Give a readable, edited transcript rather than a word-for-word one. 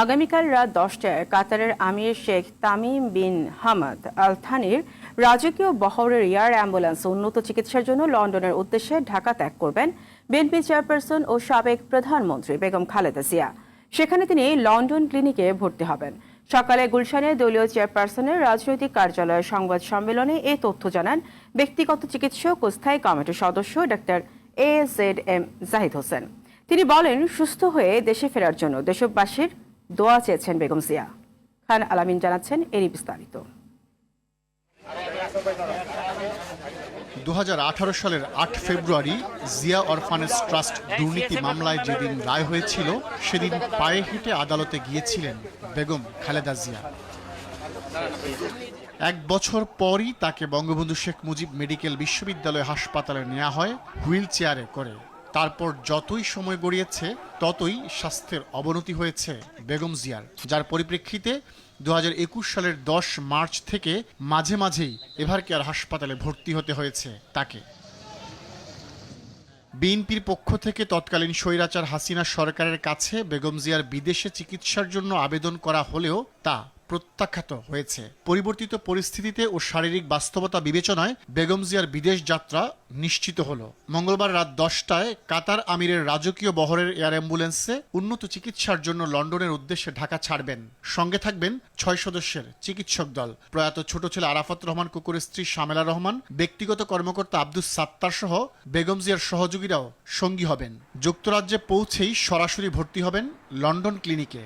আগামীকাল রাত 10টায় কাতারের আমির Sheikh Tamim bin Hamad Al থানির রাজকীয় বহরের এয়ার অ্যাম্বুলেন্স উন্নত চিকিৎসার জন্য লন্ডনের উদ্দেশ্যে ঢাকা ত্যাগ করবেন বিএনপি চেয়ারপারসন ও সাবেক প্রধানমন্ত্রী বেগম খালেদা জিয়া। সেখানে তিনি লন্ডন ক্লিনিকে ভর্তি হবেন। সকালে গুলশানে দলীয় চেয়ারপারসনের রাজনৈতিক কার্যালয়ের সংবাদ সম্মেলনে এ তথ্য জানান ব্যক্তিগত চিকিৎসক ও স্থায়ী কমিটির সদস্য ডাক্তার AZM জাহিদ হোসেন। তিনি বলেন, সুস্থ হয়ে দেশে ফেরার জন্য দেশবাসীর দোয়া চেয়েছেন বেগম জিয়া। খান আলামিন জানাচ্ছেন এরই বিস্তারিত। 2018 সালের 8 ফেব্রুয়ারি জিয়া অরফানেজ ট্রাস্ট দুর্নীতি মামলায় যেদিন রায় হয়েছিল সেদিন পায়ে হেঁটে আদালতে গিয়েছিলেন বেগম খালেদা জিয়া। 1 বছর পরই তাকে বঙ্গবন্ধু শেখ মুজিব মেডিকেল বিশ্ববিদ্যালয় হাসপাতালে নেওয়া হয় হুইল চেয়ারে করে। তারপর যতই সময় গড়িয়েছে ততই স্বাস্থ্যের অবনতি হয়েছে বেগম জিয়ার, যার পরিপ্রেক্ষিতে 2021 সালের 10 মার্চ থেকে মাঝে মাঝেই এভারকেয়ার হাসপাতালে ভর্তি হতে হয়েছে তাকে। বিএনপির পক্ষ থেকে তৎকালীন স্বৈরাচার হাসিনা সরকারের কাছে বেগম জিয়ার বিদেশে চিকিৎসার জন্য আবেদন করা হলেও তা প্রত্যাখ্যাত হয়েছে। পরিবর্তিত পরিস্থিতিতে ও শারীরিক বাস্তবতা বিবেচনায় বেগম জিয়ার বিদেশ যাত্রা নিশ্চিত হলো। মঙ্গলবার রাত 10টায় কাতার আমিরের রাজকীয় বহরের এয়ার অ্যাম্বুলেন্সে উন্নত চিকিৎসার জন্য লন্ডনের উদ্দেশ্যে ঢাকা ছাড়বেন। সঙ্গে থাকবেন 6 সদস্যের চিকিৎসক দল। প্রয়াত ছোট ছেলে আরাফাত রহমান কুকুরের স্ত্রী শামেলা রহমান, ব্যক্তিগত কর্মকর্তা আব্দুস সাত্তার সহ বেগম জিয়ার সহযোগীরাও সঙ্গী হবেন। যুক্তরাজ্যে পৌঁছেই সরাসরি ভর্তি হবেন লন্ডন ক্লিনিকে।